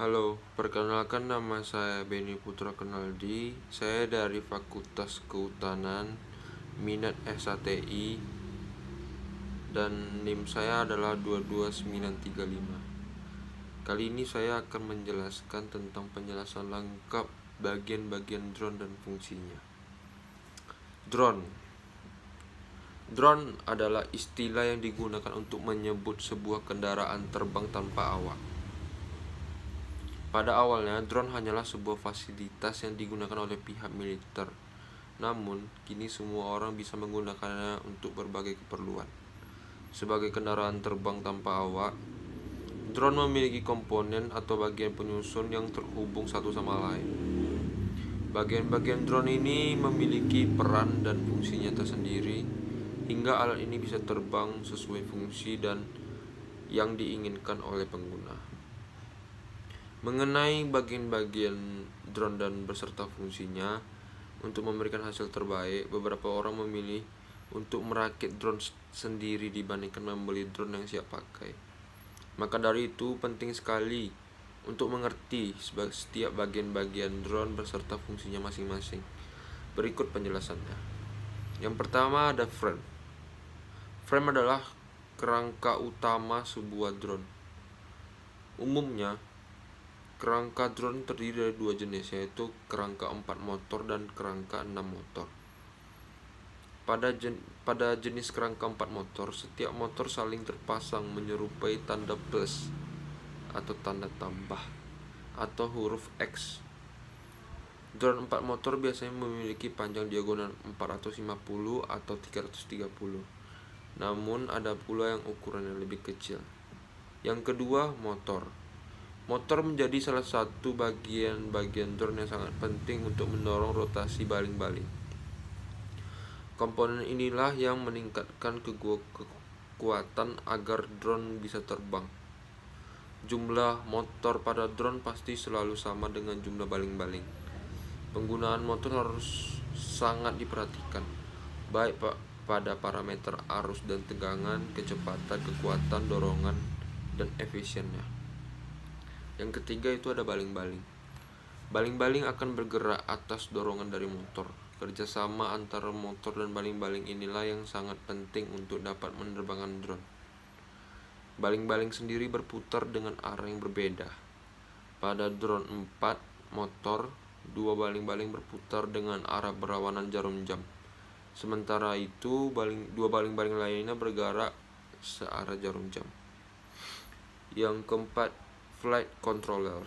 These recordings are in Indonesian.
Halo, perkenalkan nama saya Beni Putra Kenaldi. Saya dari Fakultas Kehutanan, minat SATI, dan NIM saya adalah 22935. Kali ini saya akan menjelaskan tentang penjelasan lengkap bagian-bagian drone dan fungsinya. Drone Drone adalah istilah yang digunakan untuk menyebut sebuah kendaraan terbang tanpa awak. Pada awalnya, drone hanyalah sebuah fasilitas yang digunakan oleh pihak militer. Namun, kini semua orang bisa menggunakannya untuk berbagai keperluan. Sebagai kendaraan terbang tanpa awak, drone memiliki komponen atau bagian penyusun yang terhubung satu sama lain. Bagian-bagian drone ini memiliki peran dan fungsinya tersendiri, hingga alat ini bisa terbang sesuai fungsi dan yang diinginkan oleh pengguna. Mengenai bagian-bagian drone dan beserta fungsinya, untuk memberikan hasil terbaik, beberapa orang memilih untuk merakit drone sendiri dibandingkan membeli drone yang siap pakai. Maka dari itu, penting sekali untuk mengerti setiap bagian-bagian drone beserta fungsinya masing-masing. Berikut penjelasannya. Yang pertama ada frame. Frame adalah kerangka utama sebuah drone. Umumnya, kerangka drone terdiri dari dua jenis, yaitu kerangka 4 motor dan kerangka 6 motor. Pada jenis kerangka 4 motor, setiap motor saling terpasang menyerupai tanda plus atau tanda tambah atau huruf X. Drone 4 motor biasanya memiliki panjang diagonal 450 atau 330. Namun ada pula yang ukurannya lebih kecil. Yang kedua, motor. Motor menjadi salah satu bagian drone yang sangat penting untuk mendorong rotasi baling-baling. Komponen inilah yang meningkatkan kekuatan agar drone bisa terbang. Jumlah motor pada drone pasti selalu sama dengan jumlah baling-baling. Penggunaan motor harus sangat diperhatikan, baik pada parameter arus dan tegangan, kecepatan, kekuatan, dorongan, dan efisiennya. Yang ketiga itu ada baling-baling. Baling-baling akan bergerak atas dorongan dari motor. Kerjasama antara motor dan baling-baling inilah yang sangat penting untuk dapat menerbangkan drone. Baling-baling sendiri berputar dengan arah yang berbeda. Pada drone 4 motor, dua baling-baling berputar dengan arah berlawanan jarum jam. Sementara itu, dua baling-baling lainnya bergerak searah jarum jam. Yang keempat, flight controller.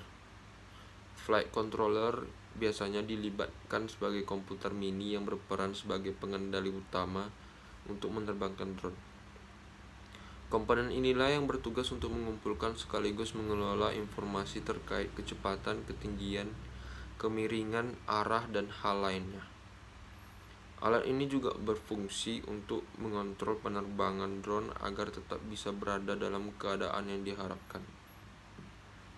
Flight controller biasanya dilibatkan sebagai komputer mini yang berperan sebagai pengendali utama untuk menerbangkan drone. Komponen inilah yang bertugas untuk mengumpulkan sekaligus mengelola informasi terkait kecepatan, ketinggian, kemiringan, arah, dan hal lainnya. Alat ini juga berfungsi untuk mengontrol penerbangan drone agar tetap bisa berada dalam keadaan yang diharapkan.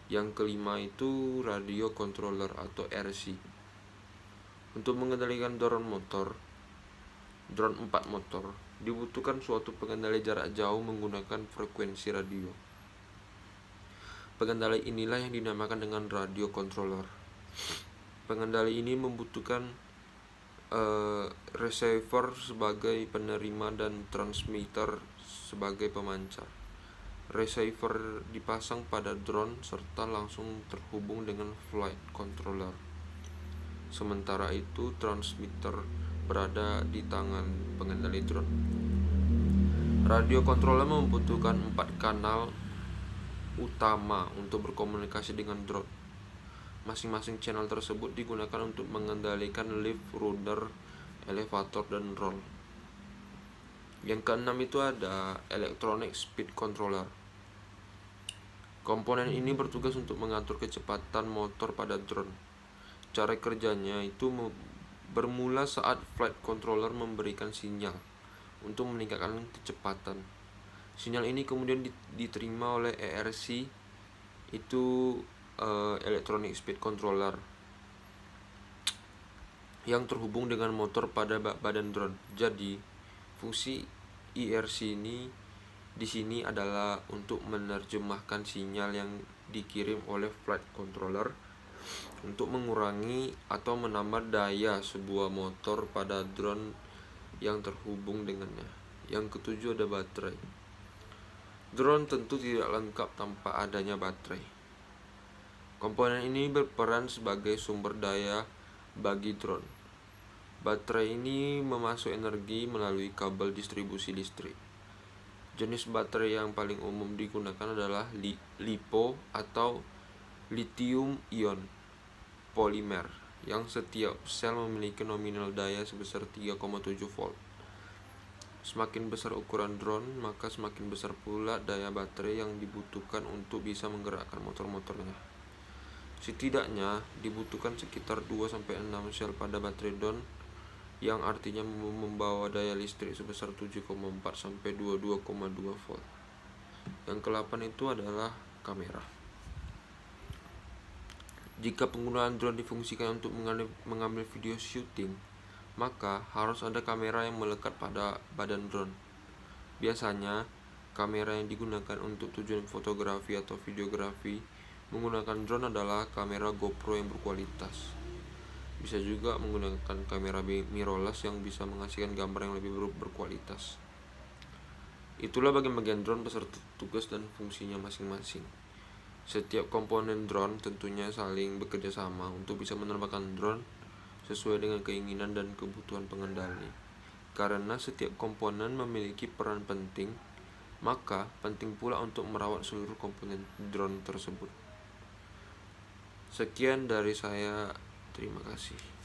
Yang kelima itu radio controller atau RC. Untuk mengendalikan drone 4 motor, dibutuhkan suatu pengendali jarak jauh menggunakan frekuensi radio. Pengendali inilah yang dinamakan dengan radio controller. Pengendali ini membutuhkan receiver sebagai penerima dan transmitter sebagai pemancar. Receiver dipasang pada drone serta langsung terhubung dengan flight controller. Sementara itu, transmitter berada di tangan pengendali drone. Radio controller membutuhkan 4 kanal utama untuk berkomunikasi dengan drone. Masing-masing channel tersebut digunakan untuk mengendalikan lift, rudder, elevator, dan roll. Yang keenam itu ada electronic speed controller. Komponen ini bertugas untuk mengatur kecepatan motor pada drone. Cara kerjanya itu bermula saat flight controller memberikan sinyal untuk meningkatkan kecepatan. Sinyal ini kemudian diterima oleh ERC, itu electronic speed controller, yang terhubung dengan motor pada badan drone. Jadi, fungsi ERC ini di sini adalah untuk menerjemahkan sinyal yang dikirim oleh flight controller untuk mengurangi atau menambah daya sebuah motor pada drone yang terhubung dengannya. Yang ketujuh ada baterai. Drone tentu tidak lengkap tanpa adanya baterai. Komponen ini berperan sebagai sumber daya bagi drone. Baterai ini memasuk energi melalui kabel distribusi listrik. Jenis baterai yang paling umum digunakan adalah LiPo atau lithium ion polimer yang setiap sel memiliki nominal daya sebesar 3,7 volt. Semakin besar ukuran drone, maka semakin besar pula daya baterai yang dibutuhkan untuk bisa menggerakkan motor-motornya. Setidaknya dibutuhkan sekitar 2-6 sel pada baterai drone, yang artinya membawa daya listrik sebesar 7,4 sampai 22,2 volt. Yang ke-8 itu adalah kamera. Jika penggunaan drone difungsikan untuk mengambil video shooting, maka harus ada kamera yang melekat pada badan drone. Biasanya, kamera yang digunakan untuk tujuan fotografi atau videografi menggunakan drone adalah kamera GoPro yang berkualitas. Bisa juga menggunakan kamera mirrorless yang bisa menghasilkan gambar yang lebih berkualitas. Itulah bagian-bagian drone beserta tugas dan fungsinya masing-masing. Setiap komponen drone tentunya saling bekerja sama untuk bisa menerbangkan drone sesuai dengan keinginan dan kebutuhan pengendali. Karena setiap komponen memiliki peran penting, maka penting pula untuk merawat seluruh komponen drone tersebut. Sekian dari saya, terima kasih.